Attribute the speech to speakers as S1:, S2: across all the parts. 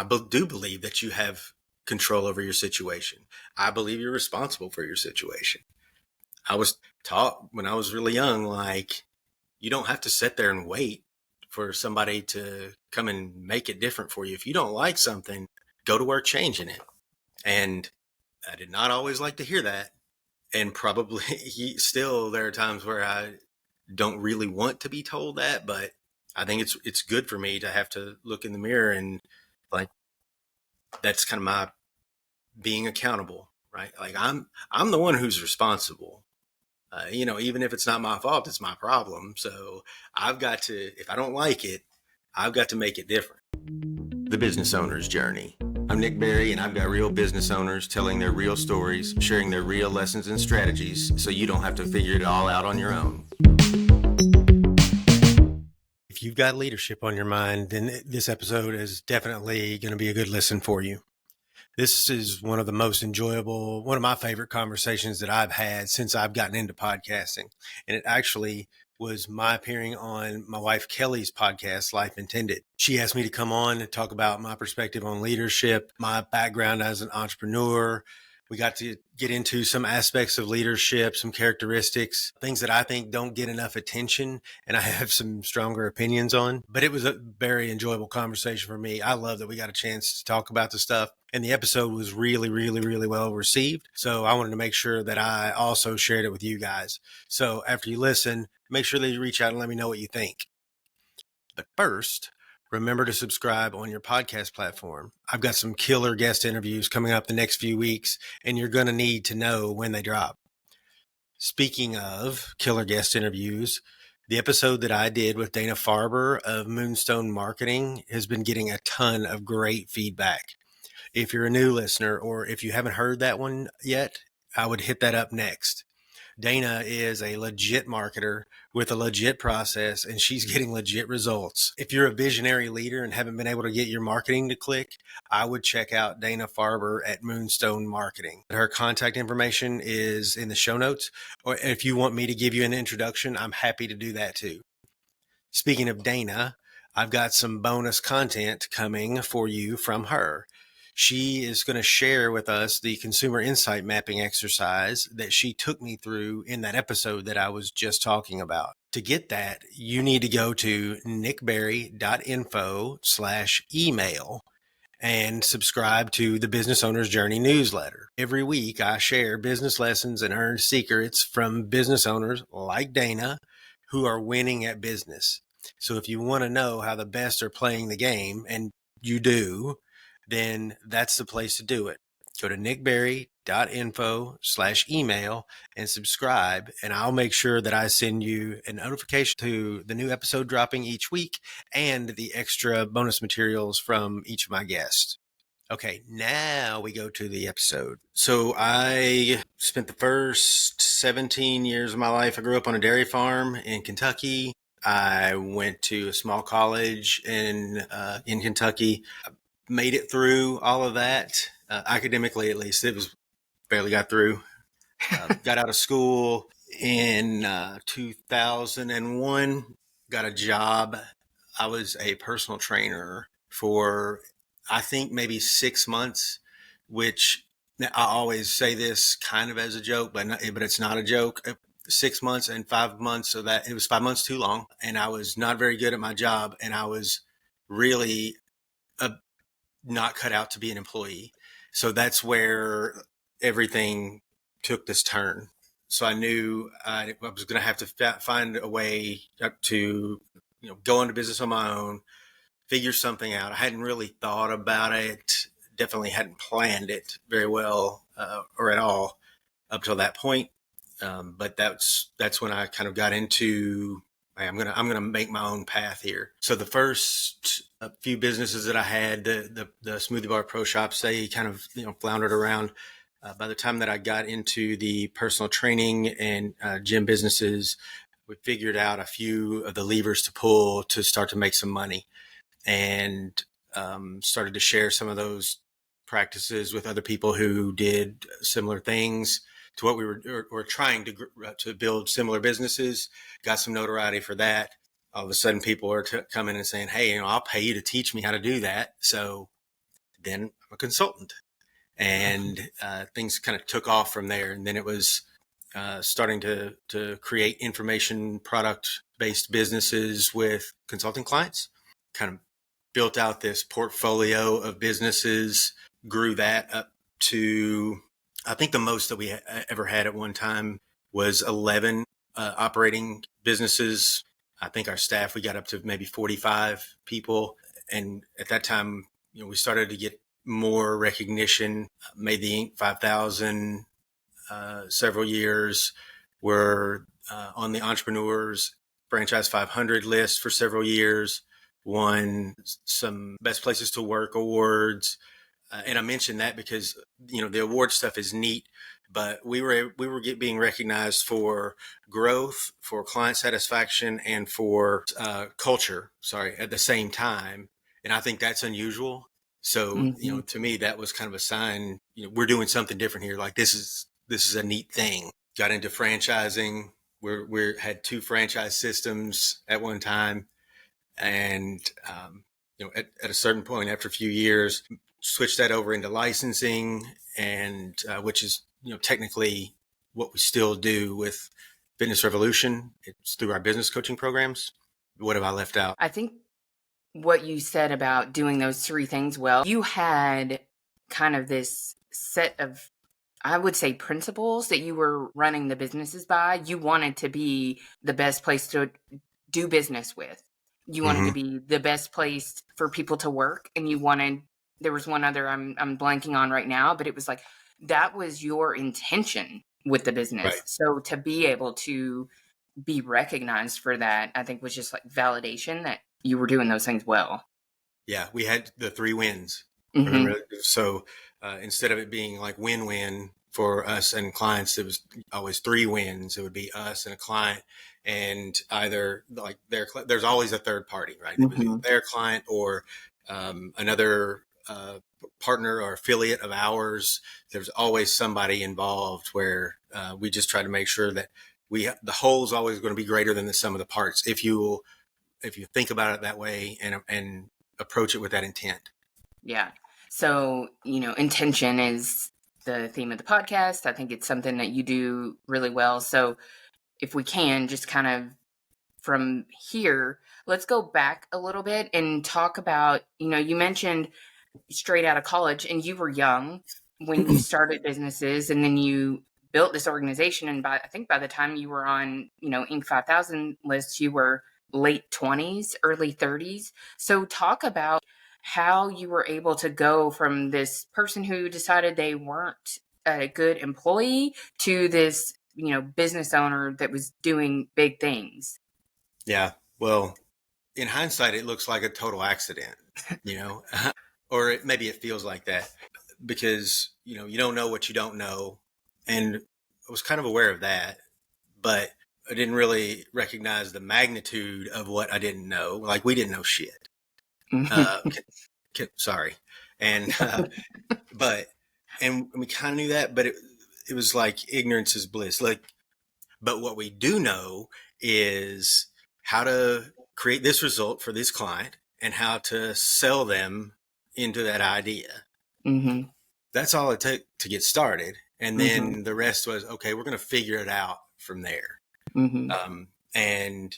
S1: do believe that you have control over your situation. I believe you're responsible for your situation. I was taught when I was really young, like, you don't have to sit there and wait for somebody to come and make it different for you. If you don't like something, go to work changing it. And I did not always like to hear that. And probably still there are times where I don't really want to be told that, but I think it's good for me to have to look in the mirror and, like, that's kind of my being accountable, right? Like, I'm the one who's responsible. Even if it's not my fault, it's my problem. So I've got to, if I don't like it, I've got to make it different. The Business Owner's Journey. I'm Nick Berry, and I've got real business owners telling their real stories, sharing their real lessons and strategies, so you don't have to figure it all out on your own. If you've got leadership on your mind, then this episode is definitely going to be a good listen for you. This is one of my favorite conversations that I've had since I've gotten into podcasting. And it actually was my appearing on my wife Kelly's podcast, Life Intended. She asked me to come on and talk about my perspective on leadership, my background as an entrepreneur. We got to get into some aspects of leadership, some characteristics, things that I think don't get enough attention and I have some stronger opinions on. But it was a very enjoyable conversation for me. I love that we got a chance to talk about the stuff. And the episode was really, really, really well received. So I wanted to make sure that I also shared it with you guys. So after you listen, make sure that you reach out and let me know what you think. But first, remember to subscribe on your podcast platform. I've got some killer guest interviews coming up the next few weeks, and you're going to need to know when they drop. Speaking of killer guest interviews, the episode that I did with Dana Farber of Moonstone Marketing has been getting a ton of great feedback. If you're a new listener or if you haven't heard that one yet, I would hit that up next. Dana is a legit marketer with a legit process, and she's getting legit results. If you're a visionary leader and haven't been able to get your marketing to click, I would check out Dana Farber at Moonstone Marketing. Her contact information is in the show notes, or if you want me to give you an introduction, I'm happy to do that too. Speaking of Dana, I've got some bonus content coming for you from her. She is going to share with us the consumer insight mapping exercise that she took me through in that episode that I was just talking about. To get that, you need to go to nickberry.info/email and subscribe to the Business Owner's Journey newsletter. Every week, I share business lessons and earn secrets from business owners like Dana who are winning at business. So if you want to know how the best are playing the game, and you do, then that's the place to do it. Go to nickberry.info/email and subscribe, and I'll make sure that I send you a notification to the new episode dropping each week and the extra bonus materials from each of my guests. Okay, now we go to the episode. So I spent the first 17 years of my life, I grew up on a dairy farm in Kentucky. I went to a small college in Kentucky. Made it through all of that, academically at least. It was barely got through. Got out of school in 2001, got a job. I was a personal trainer for, I think, maybe 6 months, which I always say this kind of as a joke, but it's not a joke. 6 months and 5 months, so that it was 5 months too long. And I was not very good at my job, and I was really not cut out to be an employee. So that's where everything took this turn. So I knew I was going to have to find a way to, go into business on my own, figure something out. I hadn't really thought about it, definitely hadn't planned it very well or at all up till that point. But that's when I kind of got into, I'm gonna make my own path here. So the first few businesses that I had, the Smoothie Bar Pro Shops, they kind of floundered around. By the time that I got into the personal training and gym businesses, we figured out a few of the levers to pull to start to make some money, and started to share some of those practices with other people who did similar things to what we were trying to build similar businesses. Got some notoriety for that. All of a sudden, people are coming and saying, "Hey, I'll pay you to teach me how to do that." So then I'm a consultant. And things kind of took off from there. And then it was starting to create information product based businesses with consulting clients, kind of built out this portfolio of businesses, grew that up to, I think the most that we ever had at one time was 11 operating businesses. I think our staff, we got up to maybe 45 people. And at that time, we started to get more recognition, made the Inc. 5000 several years. We're on the Entrepreneurs Franchise 500 list for several years, won some Best Places to Work awards. And I mentioned that because, the award stuff is neat, but we were being recognized for growth, for client satisfaction, and for culture, at the same time. And I think that's unusual. So, to me, that was kind of a sign, we're doing something different here. Like this is a neat thing. Got into franchising. We had 2 franchise systems at one time. And, at a certain point, after a few years, switched that over into licensing, and which is, technically what we still do with Fitness Revolution. It's through our business coaching programs. What have I left out?
S2: I think what you said about doing those 3 things well, you had kind of this set of, I would say, principles that you were running the businesses by. You wanted to be the best place to do business with. You wanted to be the best place for people to work. And there was one other I'm blanking on right now, but it was like, that was your intention with the business.
S1: Right.
S2: So to be able to be recognized for that, I think was just like validation that you were doing those things well.
S1: Yeah, we had the 3 wins. Remember? So instead of it being like win-win for us and clients, it was always 3 wins. It would be us and a client, and either like there's always a third party, right? It was either their client or another partner or affiliate of ours. There's always somebody involved where we just try to make sure that the whole is always going to be greater than the sum of the parts. If you think about it that way and approach it with that intent.
S2: Yeah. So, intention is the theme of the podcast. I think it's something that you do really well. So if we can just kind of from here, let's go back a little bit and talk about, you mentioned straight out of college and you were young when you started businesses, and then you built this organization. And I think by the time you were on, Inc. 5000 list, you were late 20s, early 30s. So talk about how you were able to go from this person who decided they weren't a good employee to this, business owner that was doing big things.
S1: Yeah. Well, in hindsight, it looks like a total accident, or maybe it feels like that because, you don't know what you don't know. And I was kind of aware of that, but I didn't really recognize the magnitude of what I didn't know. Like we didn't know shit. Sorry. And, and we kind of knew that, but it was like ignorance is bliss. But what we do know is how to create this result for this client and how to sell them into that idea. That's all it took to get started. And then the rest was, okay, we're going to figure it out from there. And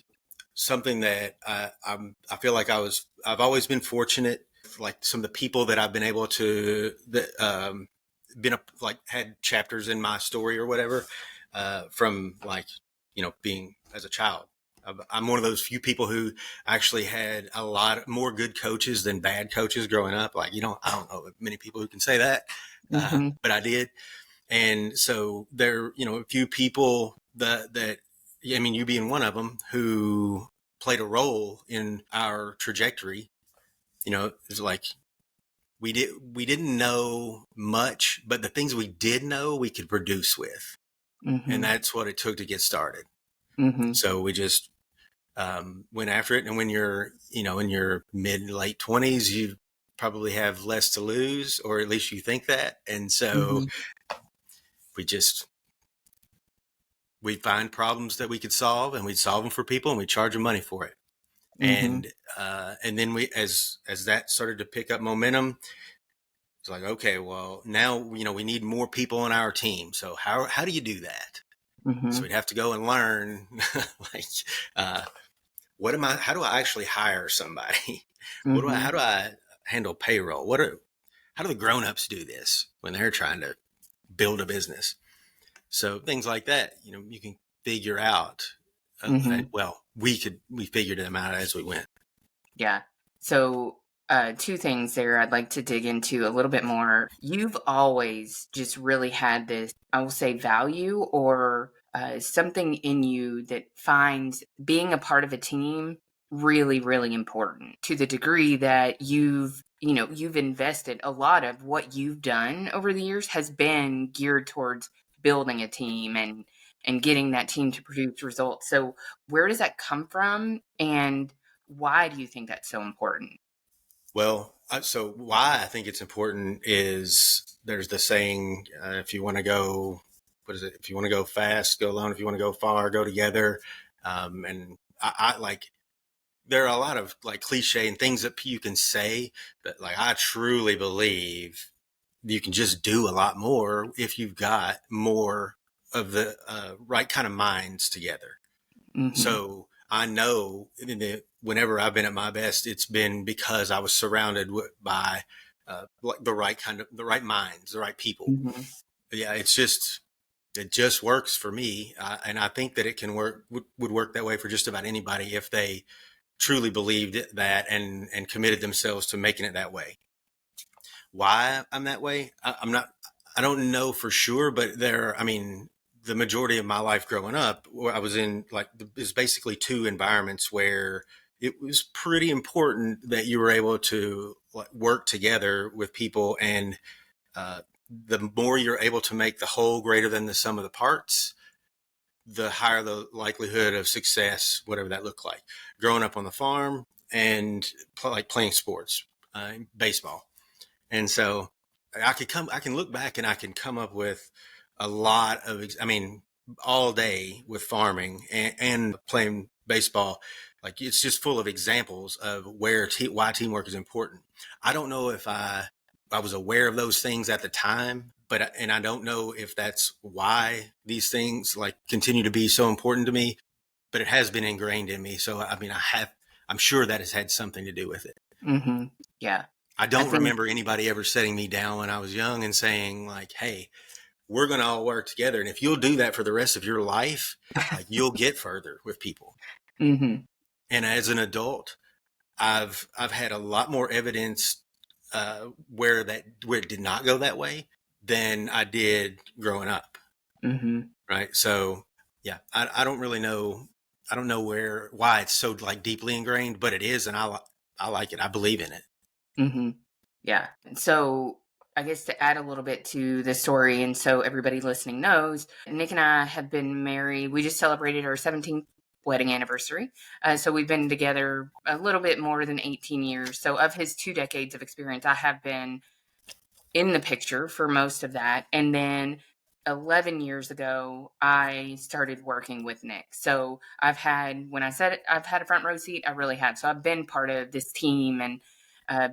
S1: something that I feel like I've always been fortunate, like some of the people that I've been able to, had chapters in my story or whatever, from being as a child. I'm one of those few people who actually had a lot more good coaches than bad coaches growing up. Like, I don't know many people who can say that, but I did. And so there, a few people that, you being one of them, who played a role in our trajectory. It's like we didn't know much, but the things we did know, we could produce with. And that's what it took to get started. So we just went after it. And when you're, in your mid late 20s, you probably have less to lose, or at least you think that. And so we'd find problems that we could solve, and we'd solve them for people, and we'd charge them money for it. And then as that started to pick up momentum, It's like, okay, well, now, we need more people on our team. So how do you do that? So
S2: Mhm.
S1: we'd have to go and learn, like, uh, how do I actually hire somebody? How
S2: Mhm.
S1: do I handle payroll? How do the grown-ups do this when they're trying to build a business? So things like that, you can figure out.
S2: Mhm.
S1: Well, we figured them out as we went.
S2: Yeah. So, two things there I'd like to dig into a little bit more. You've always just really had this, I will say, value or something in you that finds being a part of a team really, really important to the degree that you've invested a lot of what you've done over the years has been geared towards building a team and getting that team to produce results. So, where does that come from? And why do you think that's so important?
S1: Well, so why I think it's important is there's the saying, if you want to go, what is it? If you want to go fast, go alone. If you want to go far, go together. And I like, there are a lot of like cliche and things that you can say, but like, I truly believe you can just do a lot more if you've got more of the right kind of minds together.
S2: Mhm.
S1: So I know whenever I've been at my best, it's been because I was surrounded by like the right minds, the right people.
S2: Mhm.
S1: Yeah, it just works for me, and I think that it can would work that way for just about anybody if they truly believed that and committed themselves to making it that way. Why I'm that way, I'm not. I don't know for sure, but I mean, the majority of my life growing up, where I was in like is basically two environments where it was pretty important that you were able to like work together with people, and uh, the more you're able to make the whole greater than the sum of the parts, the higher the likelihood of success, whatever that looked like. Growing up on the farm and like playing sports, baseball. And so I can look back and I can come up with a lot of, I mean, all day with farming and playing baseball. Like it's just full of examples of why teamwork is important. I don't know if I was aware of those things at the time, and I don't know if that's why these things like continue to be so important to me, but it has been ingrained in me. So, I mean, I'm sure that has had something to do with it.
S2: Mhm. Yeah.
S1: I
S2: I
S1: don't
S2: think
S1: remember anybody ever setting me down when I was young and saying like, "Hey, we're going to all work together, and if you'll do that for the rest of your life, like you'll get further with people."
S2: Mhm.
S1: And as an adult, I've had a lot more evidence where it did not go that way than I did growing up.
S2: Mhm.
S1: Right. So yeah, I don't really know. I don't know why it's so like deeply ingrained, but it is, and I like it. I believe in it.
S2: Mhm. Yeah. And so I guess to add a little bit to the story, and so everybody listening knows, Nick and I have been married. We just celebrated our 17th wedding anniversary. So we've been together a little bit more than 18 years. So of his 2 decades of experience, I have been in the picture for most of that. And then 11 years ago, I started working with Nick. So I've had, when I said it, I've had a front row seat, I really have. So I've been part of this team and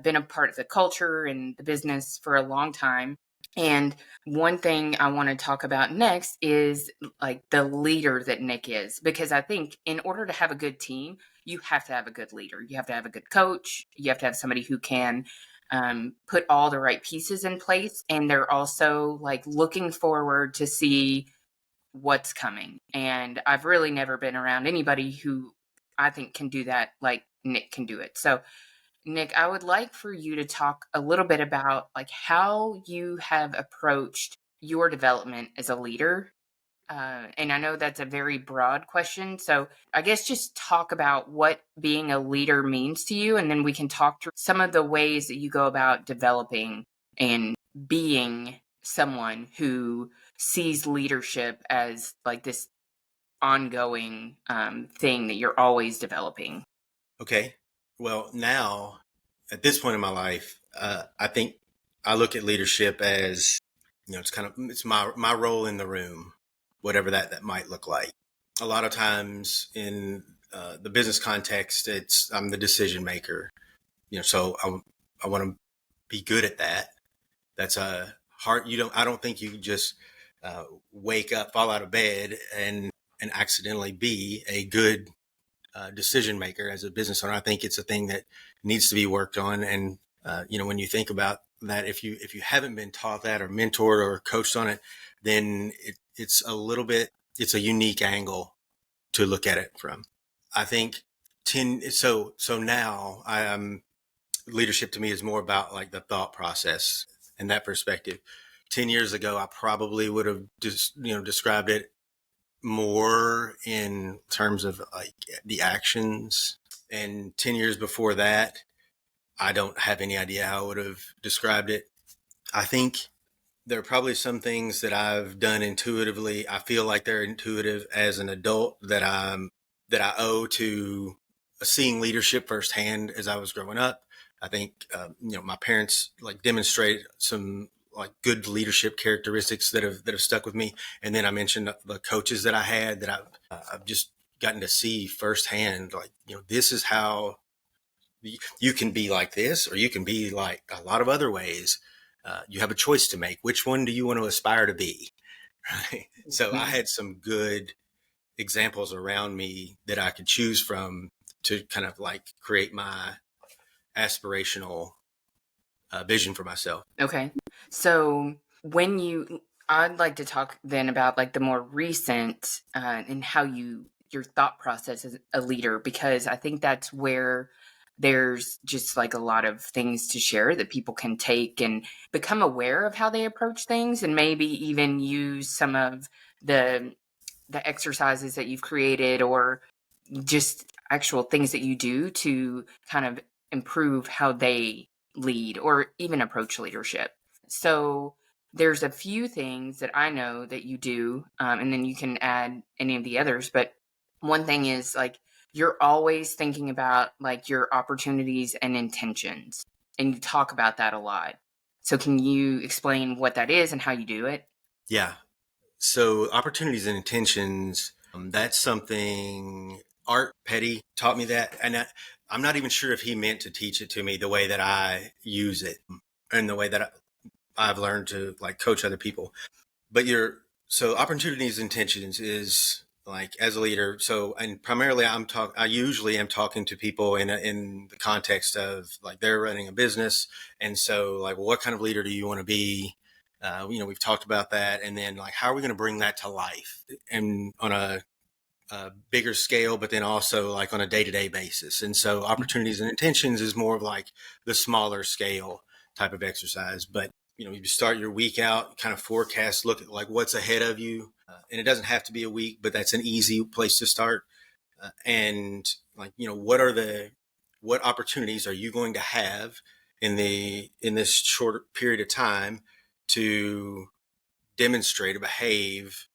S2: been a part of the culture and the business for a long time. And one thing I want to talk about next is like the leader that Nick is, because I think in order to have a good team, you have to have a good leader. You have to have a good coach. You have to have somebody who can put all the right pieces in place. And they're also like looking forward to see what's coming. And I've really never been around anybody who I think can do that like Nick can do it. So, Nick, I would like for you to talk a little bit about like how you have approached your development as a leader. And I know that's a very broad question. So I guess just talk about what being a leader means to you. And then we can talk through some of the ways that you go about developing and being someone who sees leadership as like this ongoing thing that you're always developing.
S1: Okay. Well, now at this point in my life, I think I look at leadership as, it's my role in the room, whatever that might look like. A lot of times in the business context, I'm the decision maker. So I want to be good at that. That's a hard. I don't think you can just wake up, fall out of bed, and accidentally be a good decision maker as a business owner. I think it's a thing that needs to be worked on. And when you think about that, if you haven't been taught that or mentored or coached on it, then it's a little bit, it's a unique angle to look at it from. I think 10. So now leadership to me is more about like the thought process and that perspective. 10 years ago, I probably would have just, described it more in terms of like the actions. And 10 years before that, I don't have any idea how I would have described it. I think there are probably some things that I've done intuitively. I feel like they're intuitive as an adult that I owe to seeing leadership firsthand as I was growing up. I think my parents like demonstrated some like good leadership characteristics that have stuck with me. And then I mentioned the coaches that I had that I've just gotten to see firsthand. Like this is how you can be like this, or you can be like a lot of other ways. You have a choice to make. Which one do you want to aspire to be? Right. So I had some good examples around me that I could choose from to kind of like create my aspirational vision for myself.
S2: Okay. So I'd like to talk then about like the more recent and how your thought process as a leader, because I think that's where there's just like a lot of things to share that people can take and become aware of how they approach things, and maybe even use some of the exercises that you've created, or just actual things that you do to kind of improve how they lead or even approach leadership. So there's a few things that I know that you do, and then you can add any of the others. But one thing is like you're always thinking about like your opportunities and intentions, and you talk about that a lot. So can you explain what that is and how you do it?
S1: Yeah. So opportunities and intentions, that's something Art Petty taught me that. And I'm not even sure if he meant to teach it to me the way that I use it and the way that I've learned to like coach other people. But so opportunities and intentions is like as a leader. So, and primarily I usually am talking to people in the context of like they're running a business. And so like, well, what kind of leader do you want to be? We've talked about that. And then like, how are we going to bring that to life and on a bigger scale, but then also like on a day-to-day basis. And so opportunities and intentions is more of like the smaller scale type of exercise. But you start your week out, kind of forecast, look at like what's ahead of you. And it doesn't have to be a week, but that's an easy place to start. And like, what opportunities are you going to have in this short period of time to demonstrate or behave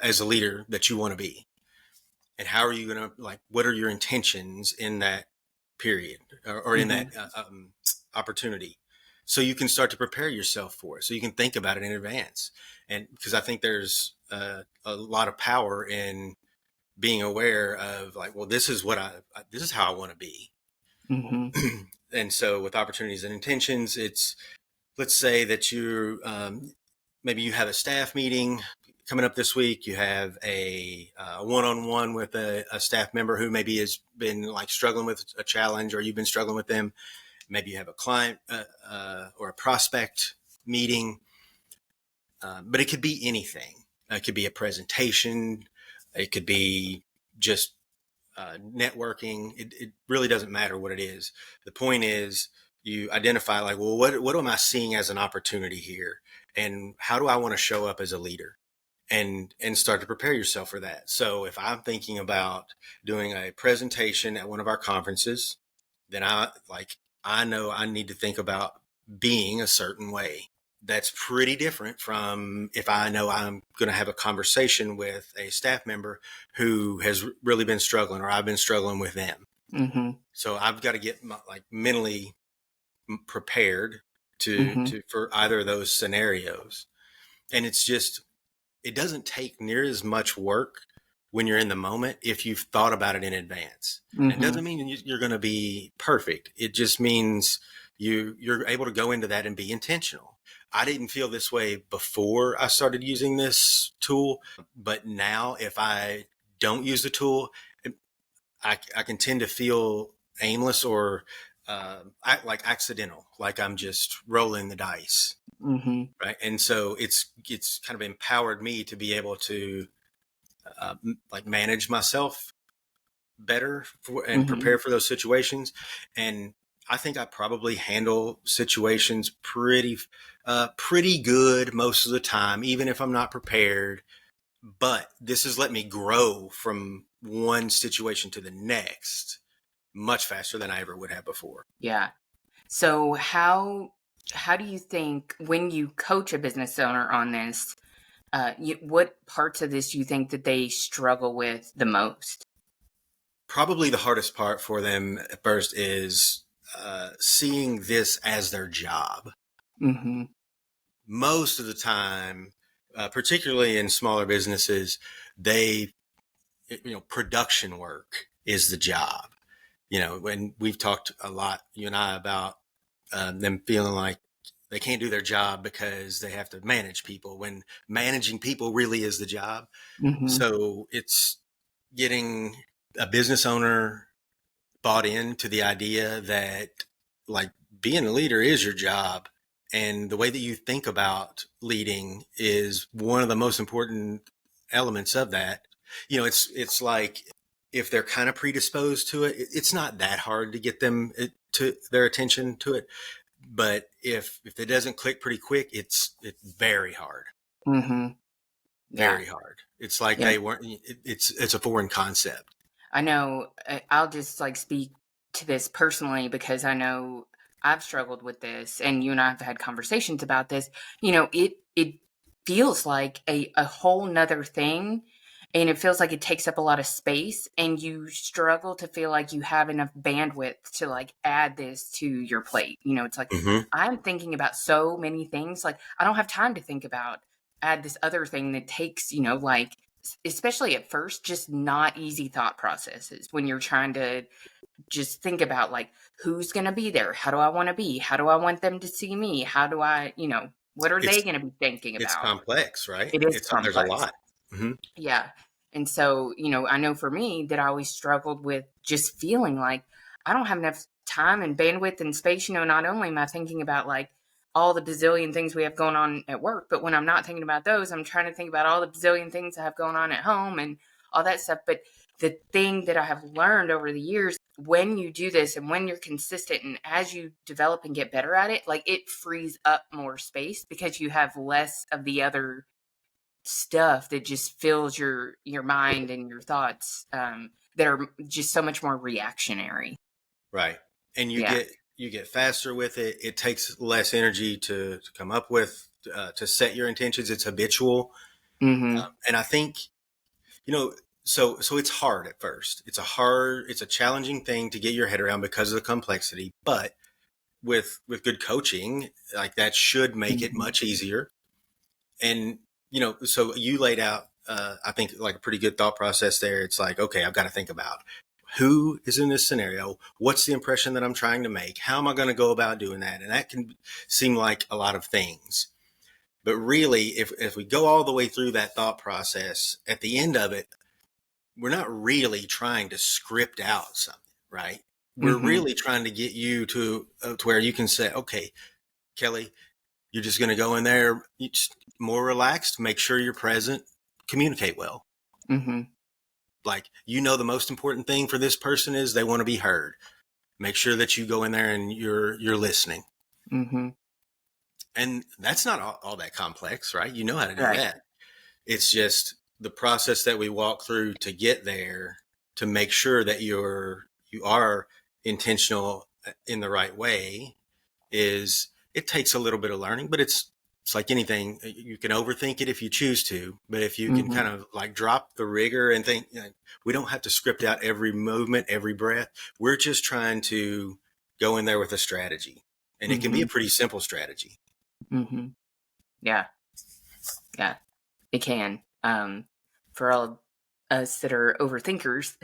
S1: as a leader that you want to be? And how are you going to like, what are your intentions in that period or in that opportunity? So you can start to prepare yourself for it. So you can think about it in advance. And because I think there's a lot of power in being aware of like, well, this is this is how I want to be.
S2: Mm-hmm.
S1: And so with opportunities and intentions, let's say that maybe you have a staff meeting coming up this week. You have a one-on-one with a staff member who maybe has been like struggling with a challenge, or you've been struggling with them. Maybe you have a client or a prospect meeting, but it could be anything. It could be a presentation. It could be just networking. It really doesn't matter what it is. The point is you identify like, well, what am I seeing as an opportunity here? And how do I want to show up as a leader? And start to prepare yourself for that. So if I'm thinking about doing a presentation at one of our conferences, then I know I need to think about being a certain way. That's pretty different from if I know I'm going to have a conversation with a staff member who has really been struggling, or I've been struggling with them.
S2: Mm-hmm.
S1: So I've got to get mentally prepared to for either of those scenarios. And it doesn't take near as much work when you're in the moment if you've thought about it in advance. And it
S2: Mm-hmm.
S1: doesn't mean you're going to be perfect. It just means you're able to go into that and be intentional. I didn't feel this way before I started using this tool, but now if I don't use the tool, I can tend to feel aimless or like accidental, like I'm just rolling the dice,
S2: Mm-hmm.
S1: right? And so it's kind of empowered me to be able to like manage myself better and
S2: Mm-hmm.
S1: prepare for those situations. And I think I probably handle situations pretty good most of the time, even if I'm not prepared. But this has let me grow from one situation to the next much faster than I ever would have before.
S2: Yeah. So how do you think when you coach a business owner on this, what parts of this do you think that they struggle with the most?
S1: Probably the hardest part for them at first is seeing this as their job.
S2: Mm-hmm.
S1: Most of the time, particularly in smaller businesses, they, production work is the job. When we've talked a lot, you and I, about them feeling like they can't do their job because they have to manage people when managing people really is the job.
S2: Mm-hmm.
S1: So it's getting a business owner bought into the idea that like being a leader is your job, and the way that you think about leading is one of the most important elements of that. It's like if they're kind of predisposed to it, it's not that hard to get them to their attention to it. But if it doesn't click pretty quick, it's very hard,
S2: Mm-hmm. Yeah.
S1: very hard. It's like
S2: Yeah.
S1: they weren't. It's a foreign concept.
S2: I know I'll just like speak to this personally because I know I've struggled with this and you and I have had conversations about this. It feels like a whole nother thing, and it feels like it takes up a lot of space, and you struggle to feel like you have enough bandwidth to like add this to your plate. It's like
S1: Hmm.
S2: I'm thinking about so many things, like I don't have time to think about add this other thing that takes, like especially at first, just not easy thought processes when you're trying to just think about like who's going to be there, how do I want to be, how do I want them to see me, how do I, what are they
S1: It's
S2: going to be thinking
S1: it's
S2: about?
S1: complex, right?
S2: It is
S1: There's a
S2: complex.
S1: lot. Hmm.
S2: Yeah. And so, I know for me that I always struggled with just feeling like I don't have enough time and bandwidth and space. Not only am I thinking about like all the bazillion things we have going on at work, but when I'm not thinking about those, I'm trying to think about all the bazillion things I have going on at home and all that stuff. But the thing that I have learned over the years, when you do this and when you're consistent and as you develop and get better at it, like it frees up more space because you have less of the other stuff that just fills your mind and your thoughts, that are just so much more reactionary.
S1: Right. And you
S2: Yeah.
S1: get faster with it. It takes less energy to come up with, to set your intentions. It's habitual.
S2: Mm-hmm.
S1: And I think, you know, so it's hard at first. It's a challenging thing to get your head around because of the complexity, but with good coaching, like that should make it
S2: Mm-hmm.
S1: much easier. And so you laid out, I think, like a pretty good thought process there. It's like, okay, I've got to think about who is in this scenario, what's the impression that I'm trying to make, how am I going to go about doing that, and that can seem like a lot of things. But really, if we go all the way through that thought process, at the end of it, we're not really trying to script out something, right? We're
S2: Mm-hmm.
S1: really trying to get you to where you can say, okay, Kelly, you're just going to go in there more relaxed, make sure you're present, communicate well.
S2: Mm-hmm.
S1: Like, the most important thing for this person is they want to be heard. Make sure that you go in there and you're listening.
S2: Mm-hmm.
S1: And that's not all that complex, right? You know how to do
S2: Right.
S1: that. It's just the process that we walk through to get there, to make sure that you are intentional in the right way. Is It takes a little bit of learning, but it's like anything. You can overthink it if you choose to, but if you can
S2: Mm-hmm.
S1: kind of like drop the rigor and think, we don't have to script out every movement, every breath. We're just trying to go in there with a strategy, and it can be
S2: Mm-hmm.
S1: a pretty simple strategy.
S2: Mm-hmm. Yeah. Yeah. It can. For all us that are overthinkers,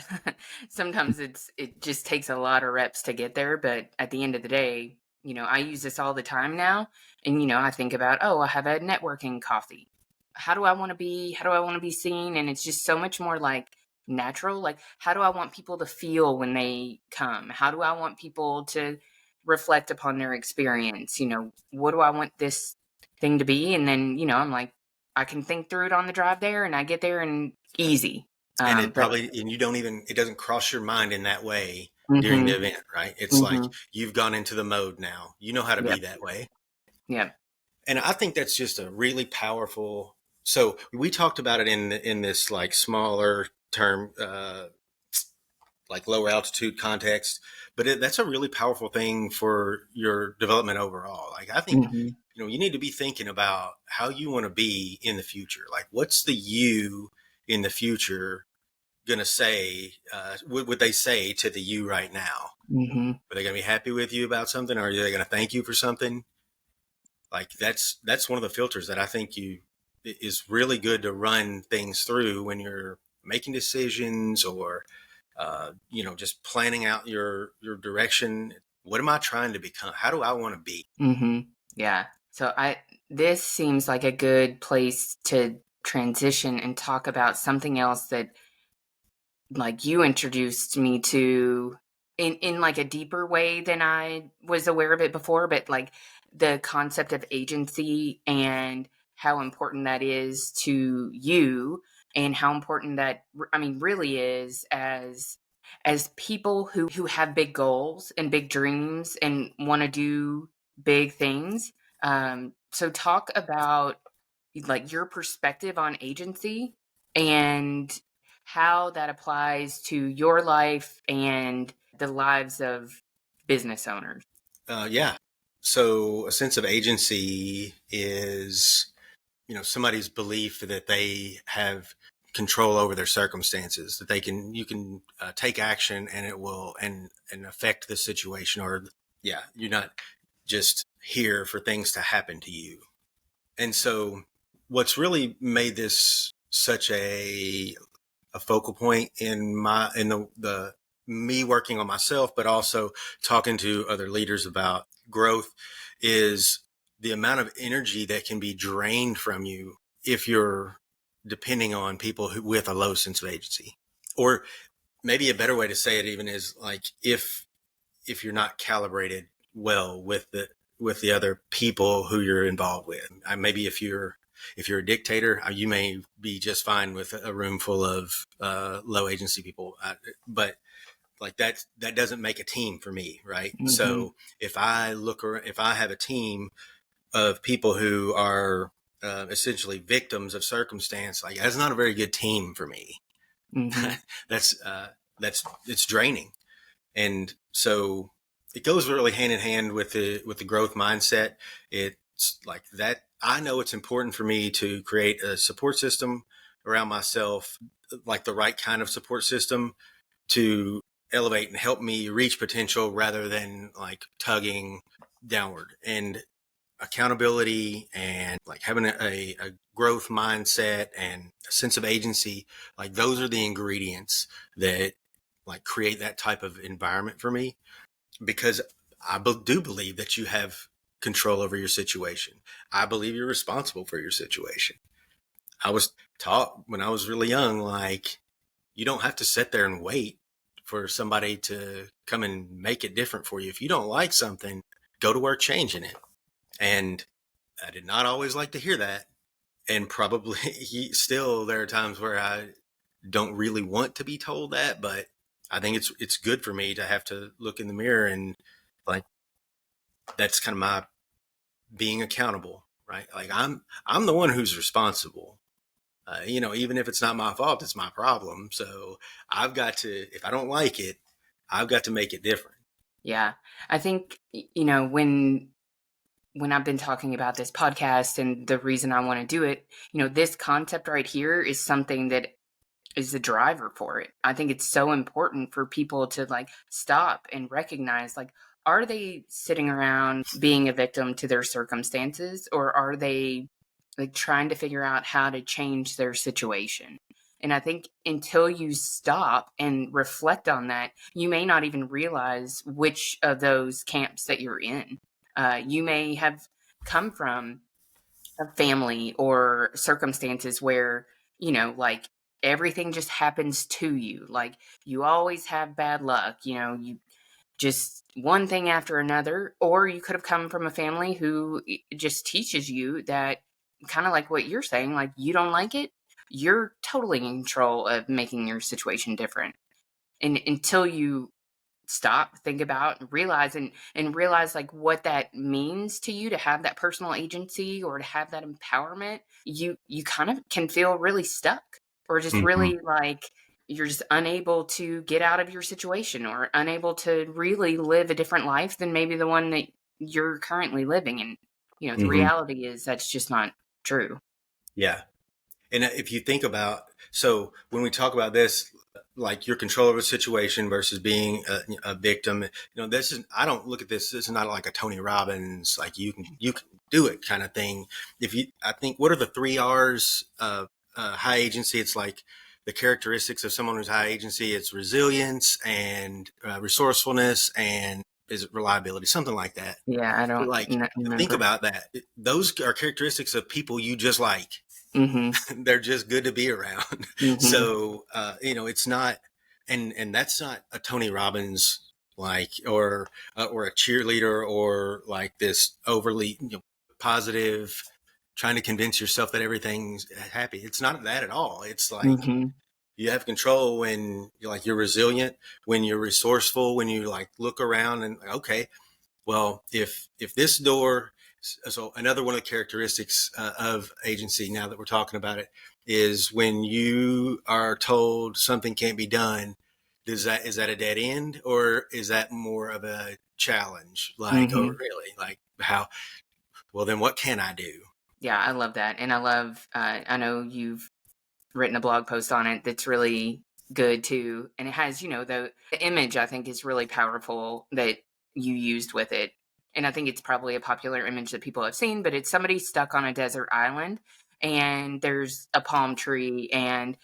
S2: sometimes it just takes a lot of reps to get there, but at the end of the day, I use this all the time now. And, I think about, oh, I have a networking coffee. How do I want to be? How do I want to be seen? And it's just so much more like natural. Like, how do I want people to feel when they come? How do I want people to reflect upon their experience? What do I want this thing to be? And then, I'm like, I can think through it on the drive there, and I get there and easy.
S1: And it
S2: But
S1: probably, and you don't even, it doesn't cross your mind in that way during the
S2: mm-hmm,
S1: event, right? It's like
S2: mm-hmm,
S1: you've gone into the mode now. You know how to
S2: yeah,
S1: be that way.
S2: yeah,
S1: And I think that's just a really powerful. So we talked about it in this like smaller term, like lower altitude context, but that's a really powerful thing for your development overall. Like I think,
S2: mm-hmm,
S1: you need to be thinking about how you want to be in the future. Like what's the you in the future going to say? What would they say to the you right now?
S2: mm-hmm,
S1: Are they going to be happy with you about something? Or are they going to thank you for something? Like that's one of the filters that I think you is really good to run things through when you're making decisions or just planning out your direction. What am I trying to become? How do I want to be?
S2: mm-hmm. Yeah. So this seems like a good place to transition and talk about something else that like you introduced me to in like a deeper way than I was aware of it before, but like the concept of agency and how important that is to you, and how important that I mean really is as people who have big goals and big dreams and want to do big things. So talk about like your perspective on agency and how that applies to your life and the lives of business owners.
S1: Yeah. So a sense of agency is, somebody's belief that they have control over their circumstances, that you can take action and it will, and affect the situation. Or, yeah, you're not just here for things to happen to you. And so what's really made this such a focal point in the me working on myself, but also talking to other leaders about growth, is the amount of energy that can be drained from you if you're depending on people with a low sense of agency. Or maybe a better way to say it even is like if you're not calibrated well with the other people who you're involved with. Maybe if you're a dictator, you may be just fine with a room full of low agency people, but like that doesn't make a team for me, right?
S2: Mm-hmm.
S1: So if I have a team of people who are essentially victims of circumstance, like that's not a very good team for me.
S2: Mm-hmm.
S1: that's it's draining. And so it goes really hand in hand with the growth mindset. It's like that. I know it's important for me to create a support system around myself, like the right kind of support system to elevate and help me reach potential rather than like tugging downward. And accountability and like having a growth mindset and a sense of agency, like those are the ingredients that like create that type of environment for me, because I do believe that you have control over your situation. I believe you're responsible for your situation. I was taught when I was really young, like you don't have to sit there and wait for somebody to come and make it different for you. If you don't like something, go to work changing it. And I did not always like to hear that. And probably still there are times where I don't really want to be told that, but I think it's good for me to have to look in the mirror and like that's kind of my being accountable, right? Like I'm the one who's responsible. Even if it's not my fault, it's my problem. So I've got to, if I don't like it, I've got to make it different.
S2: Yeah. I think, when I've been talking about this podcast and the reason I want to do it, this concept right here is something that is the driver for it. I think it's so important for people to like stop and recognize like, are they sitting around being a victim to their circumstances, or are they like trying to figure out how to change their situation? And I think until you stop and reflect on that, you may not even realize which of those camps that you're in. You may have come from a family or circumstances where, like everything just happens to you. Like you always have bad luck, you just one thing after another. Or you could have come from a family who just teaches you that, kind of like what you're saying, like you don't like it, you're totally in control of making your situation different. And until you stop, think about, and realize like what that means to you to have that personal agency or to have that empowerment, you kind of can feel really stuck, or just
S1: Hmm.
S2: really like you're just unable to get out of your situation, or unable to really live a different life than maybe the one that you're currently living. And the
S1: Hmm.
S2: reality is that's just not true.
S1: Yeah. And if you think about, so when we talk about this, like your control of a situation versus being a victim, this is, I don't look at this is not like a Tony Robbins, like you can do it kind of thing. I think, what are the 3 R's of high agency? It's like the characteristics of someone who's high agency. It's resilience and resourcefulness and is it reliability, something like that.
S2: Yeah, I don't
S1: Like, think
S2: remember.
S1: about that. Those are characteristics of people you just like.
S2: Mm-hmm.
S1: They're just good to be around.
S2: Mm-hmm.
S1: So, it's not, and that's not a Tony Robbins, like, or a cheerleader, or like this overly, positive, trying to convince yourself that everything's happy. It's not that at all. It's like
S2: Mm-hmm.
S1: you have control when you're resilient, when you're resourceful, when you like look around and okay, well, if this door, so another one of the characteristics of agency, now that we're talking about it, is when you are told something can't be done, is that a dead end, or is that more of a challenge? Like, oh,
S2: Mm-hmm.
S1: really? Like, how? Well, then what can I do?
S2: Yeah, I love that. And I love, I know you've written a blog post on it that's really good too. And it has, the image I think is really powerful that you used with it. And I think it's probably a popular image that people have seen, but it's somebody stuck on a desert island and there's a palm tree. And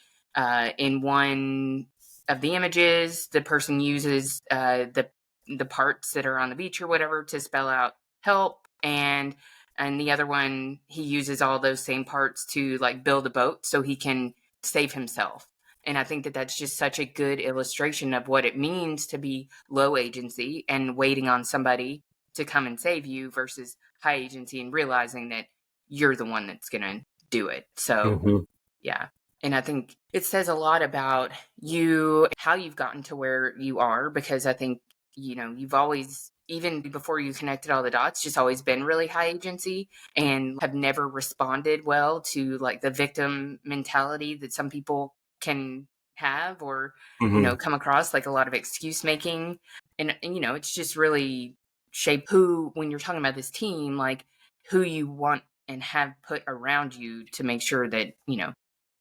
S2: in one of the images, the person uses the parts that are on the beach or whatever to spell out help. And the other one, he uses all those same parts to like build a boat so he can save himself. And I think that that's just such a good illustration of what it means to be low agency and waiting on somebody to come and save you versus high agency and realizing that you're the one that's going to do it. So,
S1: Hmm.
S2: yeah. And I think it says a lot about you, how you've gotten to where you are, because I think, you've always, even before you connected all the dots, just always been really high agency and have never responded well to like the victim mentality that some people can have, or,
S1: Hmm.
S2: come across like a lot of excuse making. And it's just really shape who, when you're talking about this team, like who you want and have put around you to make sure that,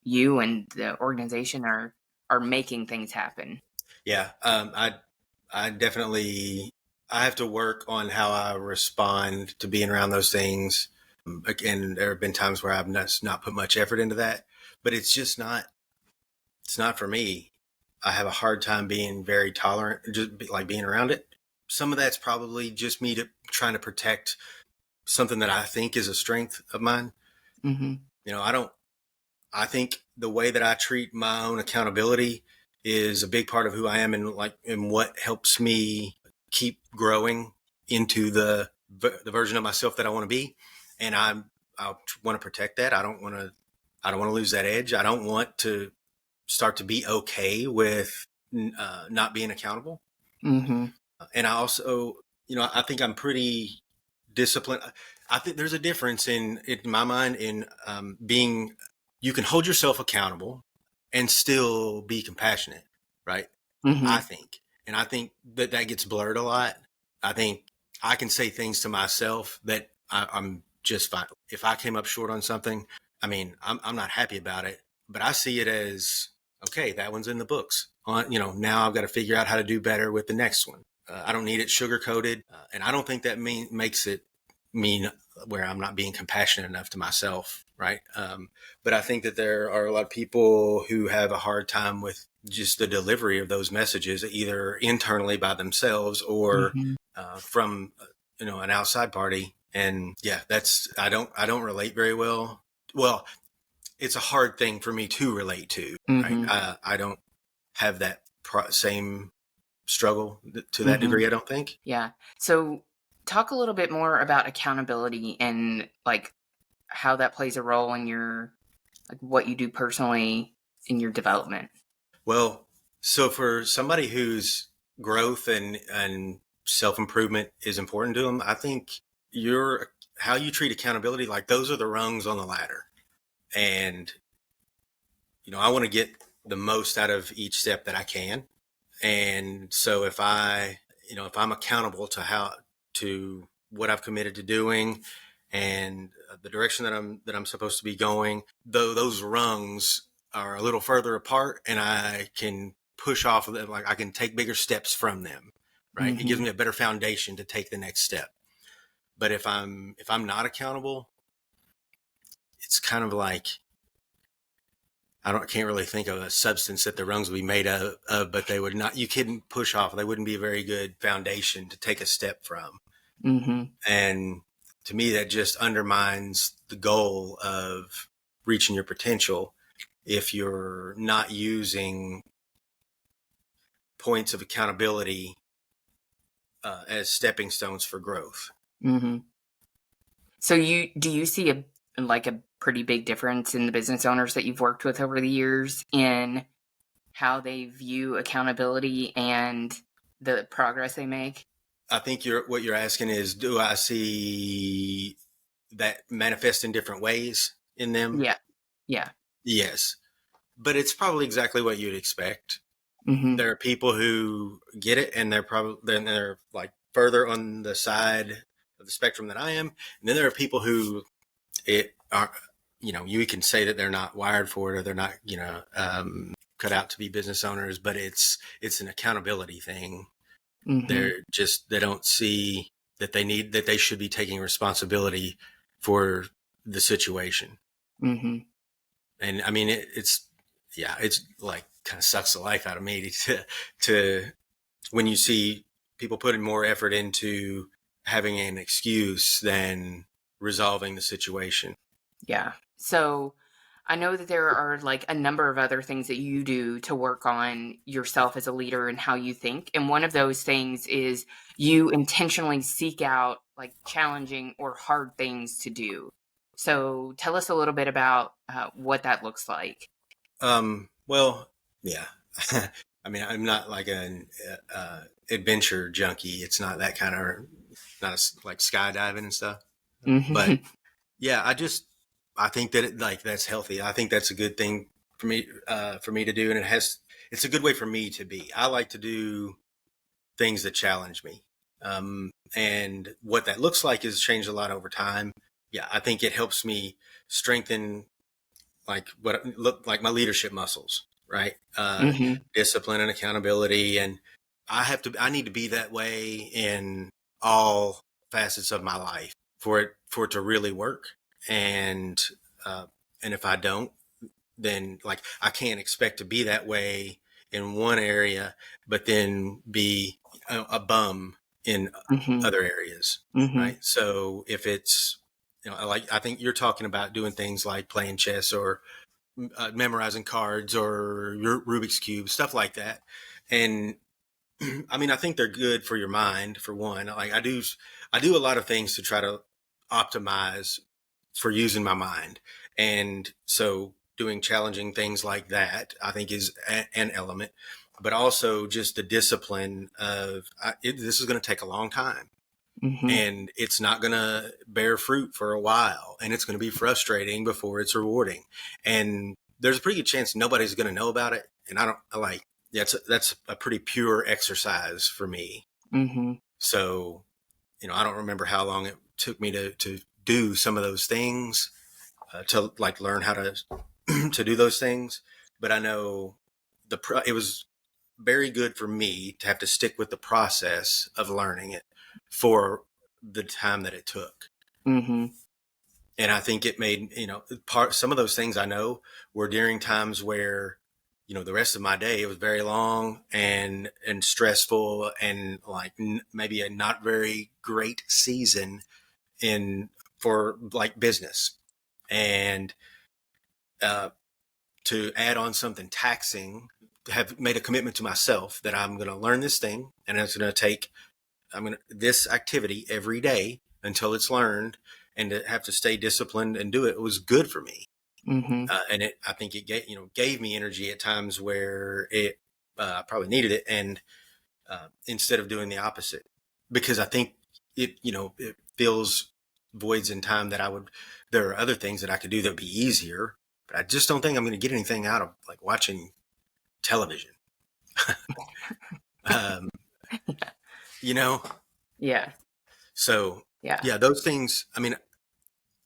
S2: you and the organization are making things happen.
S1: Yeah. I definitely, I have to work on how I respond to being around those things. Again, there have been times where I've not put much effort into that, but it's not for me. I have a hard time being very tolerant, just like being around it. Some of that's probably just me trying to protect something that I think is a strength of mine.
S2: Hmm.
S1: I don't, I think the way that I treat my own accountability is a big part of who I am, and what helps me keep growing into the version of myself that I want to be. And I want to protect that. I don't want to lose that edge. I don't want to start to be okay with not being accountable.
S2: Hmm.
S1: And I also, I think I'm pretty disciplined. I think there's a difference in my mind in being, you can hold yourself accountable and still be compassionate, right? I
S2: Hmm.
S1: think. And I think that gets blurred a lot. I think I can say things to myself that I'm just fine. If I came up short on something, I mean, I'm not happy about it, but I see it as, okay, that one's in the books. Now I've got to figure out how to do better with the next one. I don't need it sugar coated. And I don't think that makes it mean where I'm not being compassionate enough to myself. Right. But I think that there are a lot of people who have a hard time with just the delivery of those messages, either internally by themselves or
S2: Hmm.
S1: from an outside party. And yeah, I don't relate very well. Well, it's a hard thing for me to relate to, right?
S2: Mm-hmm.
S1: I don't have that same struggle to that
S2: Mm-hmm.
S1: degree, I don't think.
S2: Yeah. So talk a little bit more about accountability and like how that plays a role in your like what you do personally in your development.
S1: Well, so for somebody whose growth and self-improvement is important to them, I think your how you treat accountability, like those are the rungs on the ladder. And I want to get the most out of each step that I can. And so if I'm accountable to what I've committed to doing and the direction that I'm supposed to be going, though those rungs are a little further apart and I can push off of them, like I can take bigger steps from them, right? It gives
S2: Mm-hmm.
S1: me a better foundation to take the next step. But if I'm not accountable, it's kind of like can't really think of a substance that the rungs would be made of, but they would not, you couldn't push off. They wouldn't be a very good foundation to take a step from.
S2: Mm-hmm.
S1: And to me, that just undermines the goal of reaching your potential if you're not using points of accountability as stepping stones for growth.
S2: Mm-hmm. So do you see a pretty big difference in the business owners that you've worked with over the years in how they view accountability and the progress they make?
S1: I think what you're asking is, do I see that manifest in different ways in them?
S2: Yeah. Yeah.
S1: Yes, but it's probably exactly what you'd expect.
S2: Mm-hmm.
S1: There are people who get it, and they're like further on the side of the spectrum than I am, and then there are people who it are, you can say that they're not wired for it, or they're not, cut out to be business owners, but it's an accountability thing.
S2: Mm-hmm.
S1: They don't see that they should be taking responsibility for the situation.
S2: Mm-hmm.
S1: And I mean, it's like kind of sucks the life out of me to when you see people putting more effort into having an excuse than resolving the situation.
S2: Yeah. So I know that there are like a number of other things that you do to work on yourself as a leader and how you think. And one of those things is you intentionally seek out like challenging or hard things to do. So tell us a little bit about what that looks like.
S1: Well, yeah. I mean, I'm not like an adventure junkie. It's not that kind of, not like skydiving and stuff. But
S2: Hmm.
S1: yeah, I think that like that's healthy. I think that's a good thing for me to do, and it's a good way for me to be. I like to do things that challenge me, and what that looks like has changed a lot over time. Yeah, I think it helps me strengthen like what look like my leadership muscles, right?
S2: Hmm.
S1: Discipline and accountability, and I need to be that way in all facets of my life for it to really work. And uh, and if I don't, then like I can't expect to be that way in one area, but then be a bum in
S2: Hmm.
S1: other areas,
S2: Hmm.
S1: right? So if it's I think you're talking about doing things like playing chess or memorizing cards or Rubik's cube, stuff like that. And I mean, I think they're good for your mind, for one. Like I do a lot of things to try to optimize for using my mind, and so doing challenging things like that, I think, is an element. But also just the discipline of this is going to take a long time,
S2: Hmm.
S1: and it's not going to bear fruit for a while, and it's going to be frustrating before it's rewarding, and there's a pretty good chance nobody's going to know about it. And I like that's a pretty pure exercise for me.
S2: Hmm.
S1: So I don't remember how long it took me to do some of those things, to like learn how to to do those things, but I know it was very good for me to have to stick with the process of learning it for the time that it took.
S2: Hmm.
S1: And I think it made, some of those things I know were during times where, the rest of my day, it was very long and stressful, and like maybe a not very great season in for like business. And uh, to add on something taxing, have made a commitment to myself that I'm going to learn this thing, and it's going to take I'm going to this activity every day until it's learned, and to have to stay disciplined and do it, was good for me.
S2: Mm-hmm.
S1: And I think it gave me energy at times where it I probably needed it, and instead of doing the opposite, because I think it fills voids in time that there are other things that I could do that would be easier, but I just don't think I'm going to get anything out of like watching television. um, you know,
S2: Yeah.
S1: so
S2: Yeah.
S1: yeah, those things. I mean,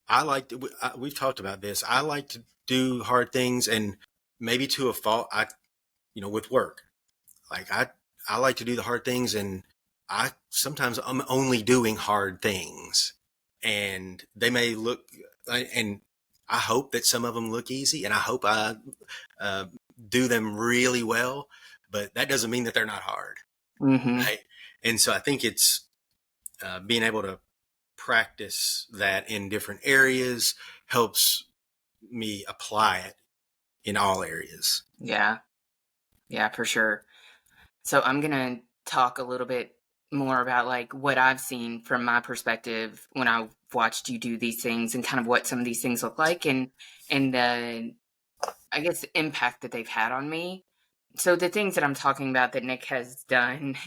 S1: I like to, we've talked about this. I like to do hard things, and maybe to a fault. With work, like I like to do the hard things, and I sometimes I'm only doing hard things, and they may look, and I hope that some of them look easy, and I hope I uh, do them really well, but that doesn't mean that they're not hard,
S2: Mm-hmm.
S1: right? And so I think it's being able to practice that in different areas helps me apply it in all areas.
S2: Yeah. Yeah, for sure. So I'm gonna talk a little bit more about like what I've seen from my perspective when I've watched you do these things and kind of what some of these things look like, and the I guess the impact that they've had on me. So the things that I'm talking about that Nick has done,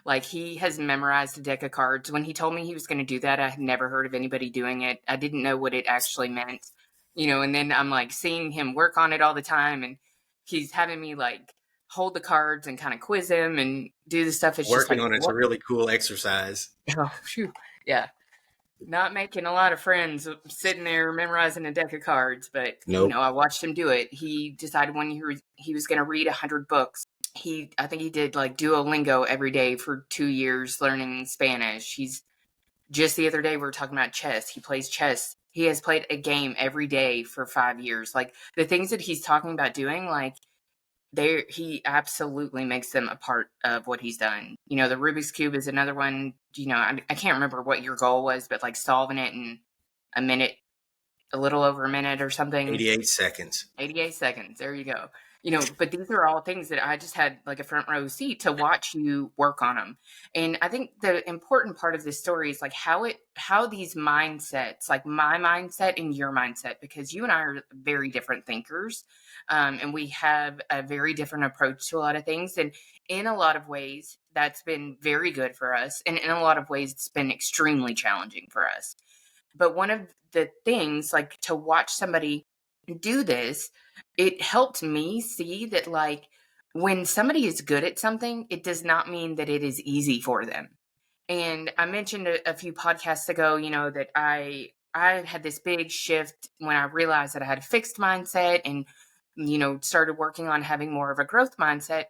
S2: like he has memorized a deck of cards. When he told me he was going to do that, I had never heard of anybody doing it. I didn't know what it actually meant, and then I'm like seeing him work on it all the time, and he's having me like hold the cards and kind of quiz him and do the stuff. It's just
S1: Working
S2: like,
S1: on it's a
S2: what?
S1: really cool exercise.
S2: Oh, phew. Yeah. Not making a lot of friends sitting there memorizing a deck of cards, but
S1: Nope.
S2: I watched him do it. He decided when he was going to read 100 books. I think he did like Duolingo every day for 2 years learning Spanish. He's just the other day we were talking about chess. He plays chess. He has played a game every day for 5 years. Like the things that he's talking about doing, like he absolutely makes them a part of what he's done. The Rubik's Cube is another one. I can't remember what your goal was, but like solving it in a minute, a little over a minute or something.
S1: 88 seconds.
S2: 88 seconds. There you go. But these are all things that I just had like a front row seat to watch you work on them. And I think the important part of this story is like how these mindsets, like my mindset and your mindset, because you and I are very different thinkers. And we have a very different approach to a lot of things. And in a lot of ways, that's been very good for us. And in a lot of ways, it's been extremely challenging for us. But one of the things, like to watch somebody do this, it helped me see that like when somebody is good at something, it does not mean that it is easy for them. And I mentioned a few podcasts ago, that I had this big shift when I realized that I had a fixed mindset and started working on having more of a growth mindset.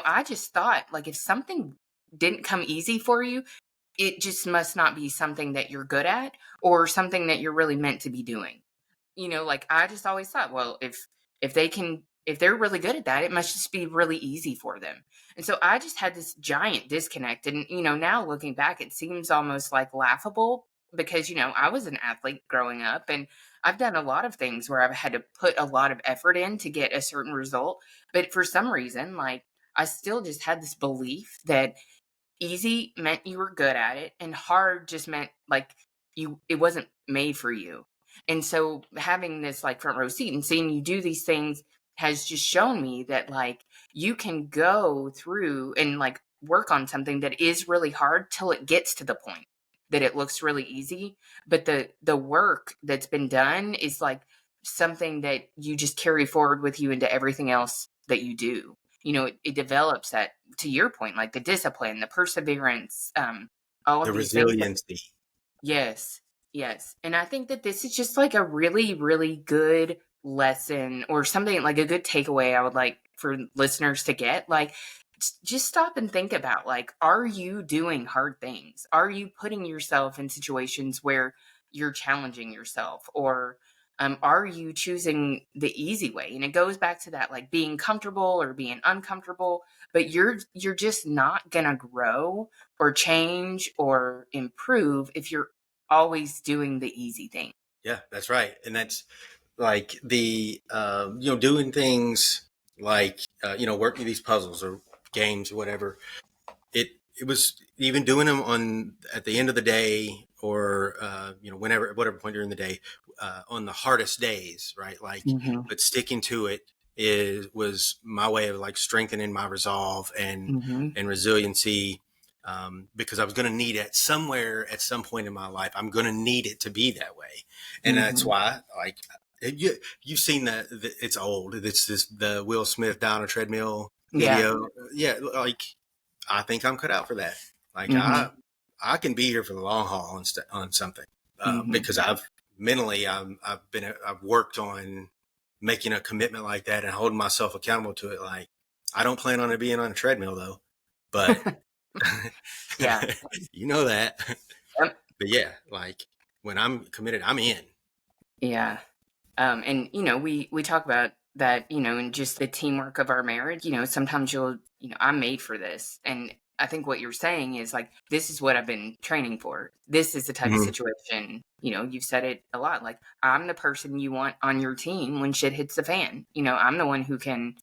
S2: I just thought like if something didn't come easy for you, it just must not be something that you're good at or something that you're really meant to be doing. Like I just always thought, well, if they're really good at that, it must just be really easy for them. And so I just had this giant disconnect. And, now looking back, it seems almost like laughable because, I was an athlete growing up and I've done a lot of things where I've had to put a lot of effort in to get a certain result. But for some reason, like I still just had this belief that easy meant you were good at it and hard just meant like it wasn't made for you. And so having this like front row seat and seeing you do these things has just shown me that like you can go through and like work on something that is really hard till it gets to the point that it looks really easy, but the work that's been done is like something that you just carry forward with you into everything else that you do. It develops that, to your point, like the discipline, the perseverance, all of
S1: The
S2: these things.
S1: resiliency.
S2: Yes, yes. And I think that this is just like a really, really good lesson or something like a good takeaway I would like for listeners to get. Like, just stop and think about like, are you doing hard things? Are you putting yourself in situations where you're challenging yourself? Or Are you choosing the easy way? And it goes back to that, like being comfortable or being uncomfortable, but you're just not gonna grow or change or improve if you're always doing the easy thing.
S1: Yeah, that's right. And that's like doing things like, working these puzzles or games or whatever. It was even doing them on at the end of the day, or whatever point during the day, on the hardest days, right? Like,
S2: Mhm.
S1: but sticking to it was my way of like strengthening my resolve
S2: Mhm.
S1: and resiliency, because I was going to need it somewhere at some point in my life. I'm going to need it to be that way, and that's
S2: Mhm.
S1: why, like, you've seen that it's old. It's the Will Smith down a treadmill
S2: Yeah.
S1: video. Yeah, like, I think I'm cut out for that. Like,
S2: Mhm.
S1: I can be here for the long haul on something,
S2: Mhm.
S1: because I've worked on making a commitment like that and holding myself accountable to it. Like, I don't plan on it being on a treadmill though, but
S2: Yeah.
S1: you know that.
S2: Yep.
S1: But yeah, like, when I'm committed, I'm in.
S2: Yeah. And we talk about that, and just the teamwork of our marriage. Sometimes I'm made for this, and I think what you're saying is like, this is what I've been training for. This is the type of
S1: Mhm.
S2: situation. You've said it a lot. Like, I'm the person you want on your team when shit hits the fan. I'm the one who can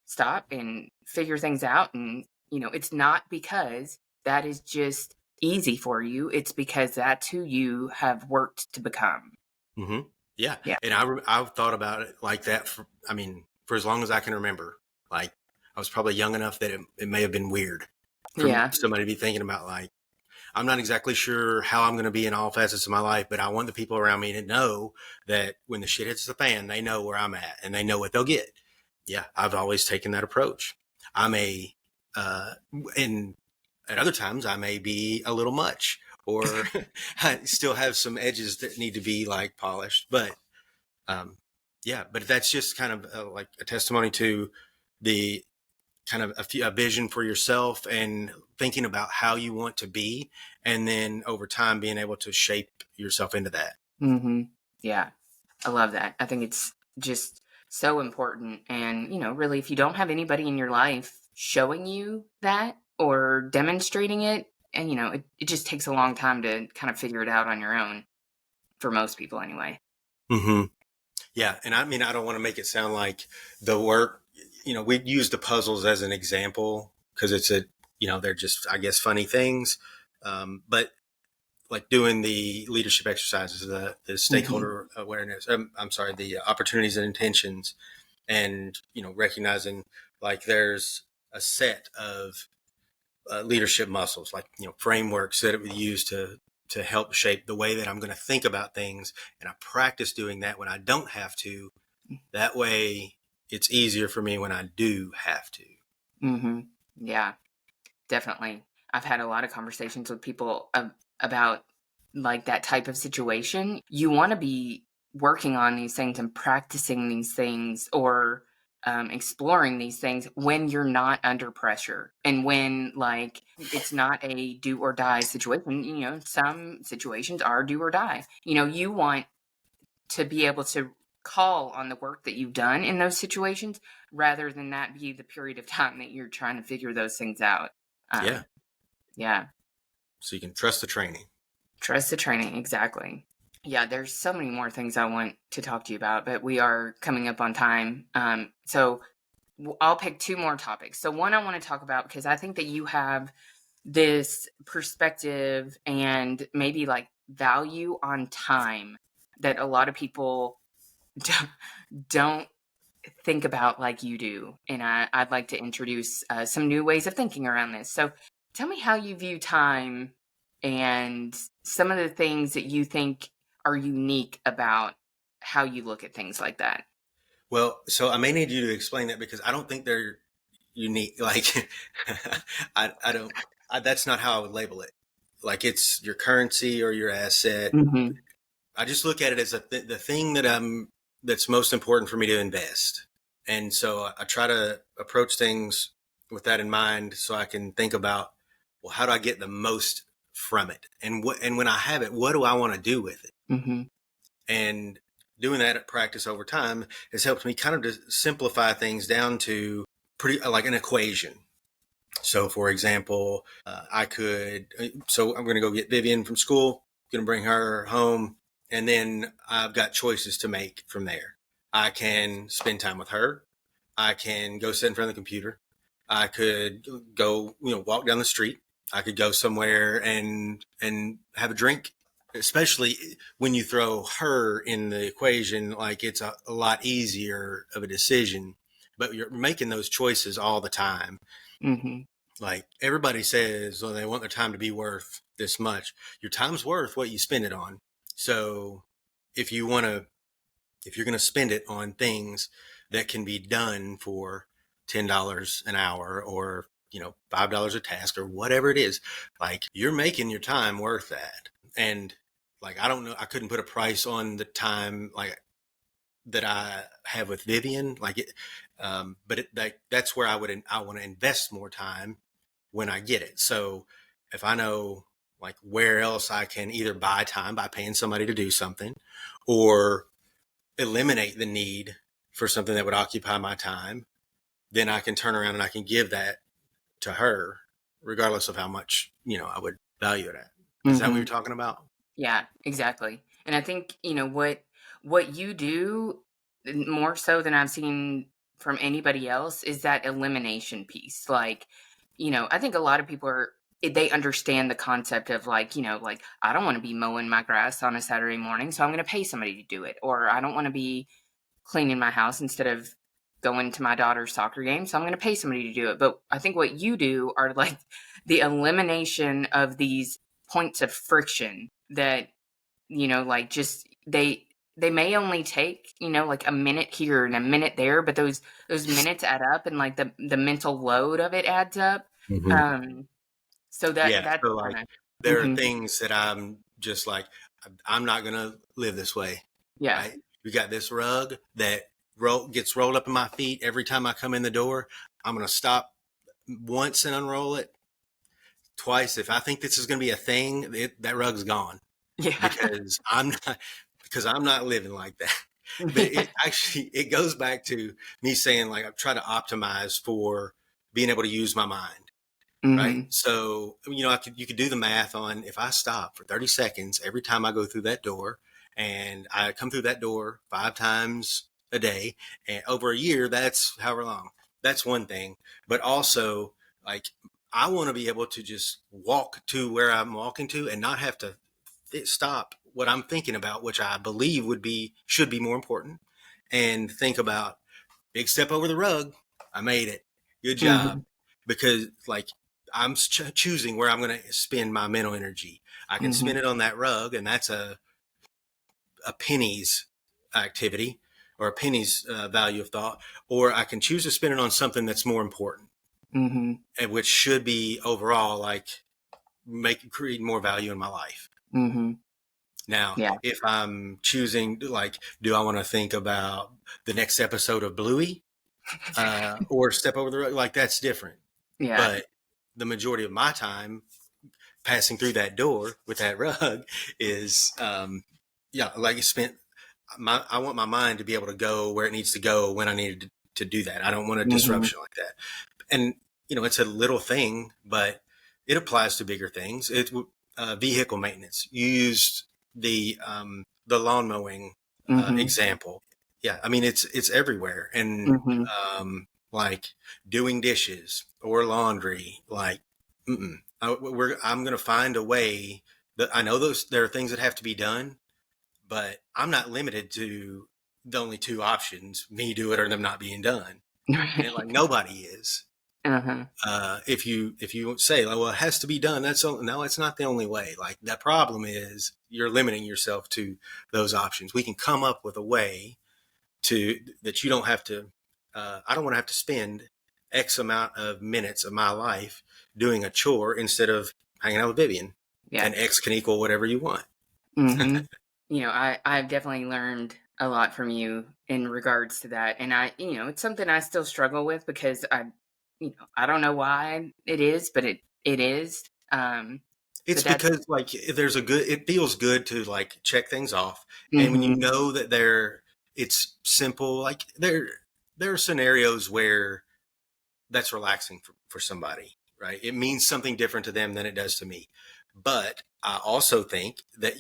S2: stop and figure things out, and it's not because that is just easy for you. It's because that's who you have worked to become.
S1: Hmm. Yeah,
S2: Yeah.
S1: and I've thought about it like that for, I mean, for as long as I can remember. Like, I was probably young enough that it may have been weird for
S2: Yeah.
S1: somebody to be thinking about, like, I'm not exactly sure how I'm going to be in all facets of my life, but I want the people around me to know that when the shit hits the fan, they know where I'm at and they know what they'll get. Yeah, I've always taken that approach. I may, uh, and at other times, I may be a little much, or I still have some edges that need to be like polished. But, yeah, but that's just kind of, like a testimony to the kind of a vision for yourself and thinking about how you want to be. And then over time, being able to shape yourself into that.
S2: Mhm. Yeah. I love that. I think it's just so important. And, really, if you don't have anybody in your life showing you that or demonstrating it, and, it just takes a long time to kind of figure it out on your own, for most people anyway.
S1: Hmm. Yeah. And I mean, I don't want to make it sound like the work, we use the puzzles as an example because they're just, I guess, funny things. But like doing the leadership exercises, the
S2: Hmm.
S1: stakeholder awareness, I'm sorry, the opportunities and intentions, and, recognizing like there's a set of leadership muscles, like, frameworks that it would use to help shape the way that I'm going to think about things. And I practice doing that when I don't have to. That way, it's easier for me when I do have to.
S2: Hmm. Yeah. Definitely. I've had a lot of conversations with people about like that type of situation. You want to be working on these things and practicing these things, or exploring these things when you're not under pressure, and when, like, it's not a do or die situation. Some situations are do or die. You want to be able to call on the work that you've done in those situations, rather than that be the period of time that you're trying to figure those things out.
S1: Yeah.
S2: um, yeah,
S1: So you can trust the training.
S2: trust the training, exactly. Yeah, there's so many more things I want to talk to you about, but we are coming up on time. So I'll pick two more topics. So one I want to talk about, because I think that you have this perspective and maybe like value on time that a lot of people don't don't think about like you do. And I'd like to introduce some new ways of thinking around this. So tell me how you view time, and some of the things that you think are unique about how you look at things like that.
S1: Well, so I may need you to explain that because I don't think they're unique. Like, I don't, that's not how I would label it. Like, it's your currency or your asset.
S2: Hmm.
S1: I just look at it as the thing that's most important for me to invest. And so I try to approach things with that in mind so I can think about, well, how do I get the most from it? And when I have it, what do I want to do with it?
S2: Hmm.
S1: And doing that at practice over time has helped me kind of to simplify things down to pretty like an equation. So, for example, so I'm going to go get Vivian from school, going to bring her home, and then I've got choices to make from there. I can spend time with her. I can go sit in front of the computer. I could go, walk down the street. I could go somewhere and have a drink. Especially when you throw her in the equation, like it's a lot easier of a decision. But you're making those choices all the time.
S2: Mm-hmm.
S1: Like everybody says, well, they want their time to be worth this much. Your time's worth what you spend it on. So if you want to, if you're going to spend it on things that can be done for $10 an hour or, $5 a task or whatever it is, like you're making your time worth that. And like, I don't know, I couldn't put a price on the time like that I have with Vivian, like it, that's where I want to invest more time when I get it. So if I know like where else I can either buy time by paying somebody to do something or eliminate the need for something that would occupy my time, then I can turn around and I can give that to her, regardless of how much, I would value it at. Is that what
S2: Mm-hmm.
S1: you're talking about?
S2: Yeah, exactly. And I think, what you do more so than I've seen from anybody else is that elimination piece. Like, I think a lot of people they understand the concept of like, like I don't want to be mowing my grass on a Saturday morning, so I'm going to pay somebody to do it. Or I don't want to be cleaning my house instead of going to my daughter's soccer game, so I'm going to pay somebody to do it. But I think what you do are like the elimination of these points of friction that, like just they may only take, like a minute here and a minute there, but those minutes add up and like the mental load of it adds up.
S1: Mm-hmm.
S2: Um so
S1: Yeah.
S2: that's
S1: So
S2: kind
S1: like
S2: of
S1: there are
S2: hmm
S1: things that I'm just like, I'm not going to live this way.
S2: yeah.
S1: Right. We got this rug that gets rolled up in my feet every time I come in the door. I'm going to stop once and unroll it twice. If I think this is going to be a thing, that rug's gone
S2: Yeah.
S1: because I'm not living like that. But
S2: Yeah.
S1: it actually, it goes back to me saying like, I've tried to optimize for being able to use my mind. Right.
S2: Mhm.
S1: So, you could do the math on if I stop for 30 seconds every time I go through that door and I come through that door 5 times a day and over a year, that's however long. That's one thing. But also, like, I want to be able to just walk to where I'm walking to and not have to stop what I'm thinking about, which I believe should be more important, and think about big step over the rug. I made it. Good job.
S2: Mhm.
S1: Because like I'm choosing where I'm going to spend my mental energy. I can spend
S2: Mhm.
S1: it on that rug, and that's a penny's activity or a penny's value of thought, or I can choose to spend it on something that's more important,
S2: Mhm.
S1: and which should be overall like create more value in my life.
S2: Mhm.
S1: Now,
S2: Yeah.
S1: if I'm choosing like, do I want to think about the next episode of Bluey or step over the road? Like that's different.
S2: Yeah.
S1: But the majority of my time passing through that door with that rug is, yeah, like it spent I want my mind to be able to go where it needs to go when I needed to do that. I don't want a
S2: Mhm.
S1: disruption like that. And, it's a little thing, but it applies to bigger things. Vehicle maintenance. You used the lawn mowing,
S2: Mhm.
S1: example. Yeah. I mean, it's everywhere. And,
S2: Mhm.
S1: like doing dishes or laundry, like, I'm going to find a way that I know there are things that have to be done, but I'm not limited to the only two options: me do it or them not being done. And like
S2: Right.
S1: nobody is.
S2: Uh-huh.
S1: If you say, like, well, it has to be done, no, it's not the only way. Like that problem is you're limiting yourself to those options. We can come up with a way to that you don't have to. I don't want to have to spend X amount of minutes of my life doing a chore instead of hanging out with Vivian,
S2: Yeah.
S1: and X can equal whatever you want.
S2: Mhm. I've definitely learned a lot from you in regards to that. And it's something I still struggle with because I don't know why it is, but it is. So
S1: It's
S2: that's
S1: because like it feels good to like check things off. And when you
S2: mhm.
S1: know that it's simple, like there are scenarios where that's relaxing for somebody, right? It means something different to them than it does to me. But I also think that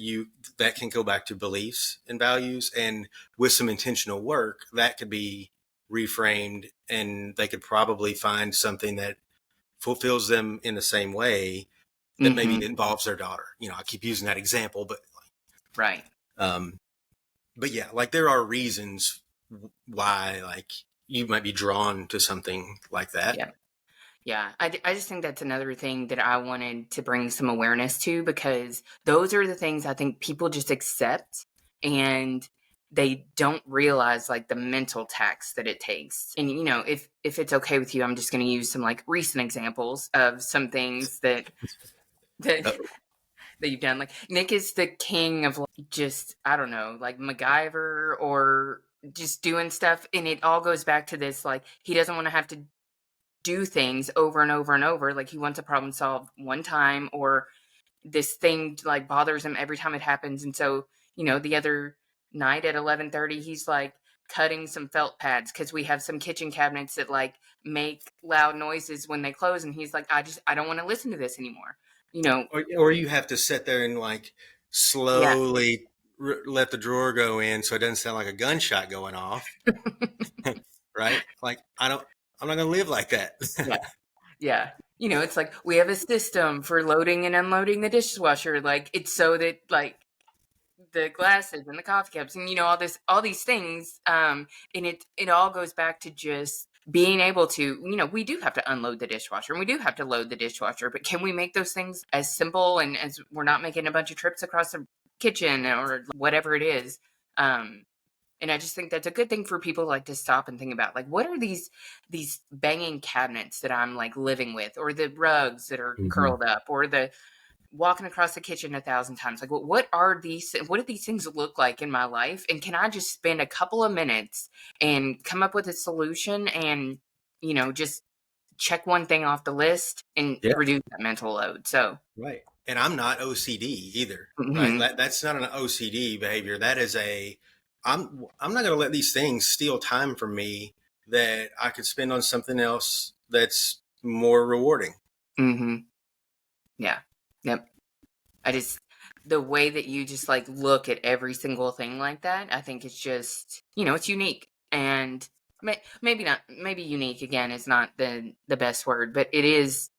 S1: can go back to beliefs and values, and with some intentional work, that could be reframed, and they could probably find something that fulfills them in the same way that maybe
S2: Mhm.
S1: involves their daughter. I keep using that example,
S2: Right.
S1: um, but yeah, like there are reasons why like you might be drawn to something like that.
S2: Yeah. Yeah, I just think that's another thing that I wanted to bring some awareness to, because those are the things I think people just accept, and they don't realize like the mental tax that it takes. And if it's okay with you, I'm just going to use some like recent examples of some things that
S1: Uh,
S2: that you've done. Like Nick is the king of like, just I don't know, like MacGyver or just doing stuff, and it all goes back to this like he doesn't want to have to do things over and over and over. Like he wants a problem solved one time, or this thing like bothers him every time it happens. And so, the other night at 11:30, he's like cutting some felt pads because we have some kitchen cabinets that like make loud noises when they close. And he's like, I don't want to listen to this anymore. You know,
S1: or you have to sit there and like
S2: yeah.
S1: slowly let the drawer go in so it doesn't sound like a gunshot going off, right? Like I'm not gonna live like that.
S2: Yeah. Yeah. It's like we have a system for loading and unloading the dishwasher. Like it's so that like the glasses and the coffee cups and all these things, and it all goes back to just being able to, we do have to unload the dishwasher and we do have to load the dishwasher, but can we make those things as simple and as we're not making a bunch of trips across the kitchen or whatever it is. And I just think that's a good thing for people like to stop and think about, like, what are these banging cabinets that I'm like living with, or the rugs that are
S1: Mhm.
S2: curled up, or the walking across the kitchen 1,000 times. Like, what do these things look like in my life? And can I just spend a couple of minutes and come up with a solution and, just check one thing off the list and
S1: Yeah,
S2: reduce that mental load? So,
S1: right. And I'm not OCD either, right?
S2: mhm,
S1: That's not an OCD behavior. That is I'm not gonna let these things steal time from me that I could spend on something else that's more rewarding.
S2: mhm, yeah, yep. I just, the way that you just like look at every single thing like that, I think it's just, it's unique. And maybe not, maybe unique again is not the best word, but it is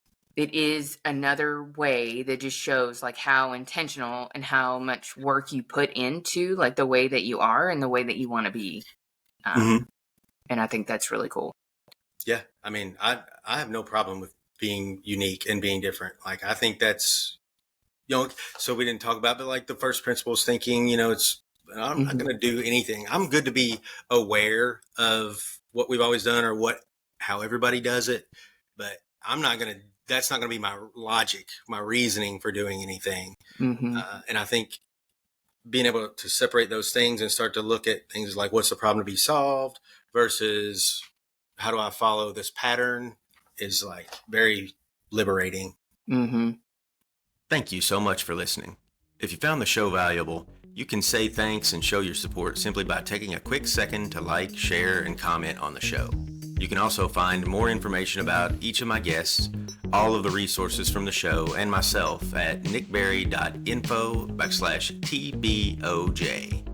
S2: another way that just shows like how intentional and how much work you put into like the way that you are and the way that you want to be.
S1: Hmm.
S2: And I think that's really cool.
S1: Yeah, I mean, I have no problem with being unique and being different. Like I think that's so we didn't talk about, but like the first principles thinking, it's I'm not
S2: Hmm.
S1: going to do anything. I'm good to be aware of what we've always done or how everybody does it, but that's not going to be my logic, my reasoning for doing anything.
S2: Hmm.
S1: And I think being able to separate those things and start to look at things like what's the problem to be solved versus how do I follow this pattern is like very liberating.
S2: Hmm.
S1: Thank you so much for listening. If you found the show valuable, you can say thanks and show your support simply by taking a quick second to like, share, and comment on the show. You can also find more information about each of my guests, all of the resources from the show, and myself at nickberry.info/TBOJ.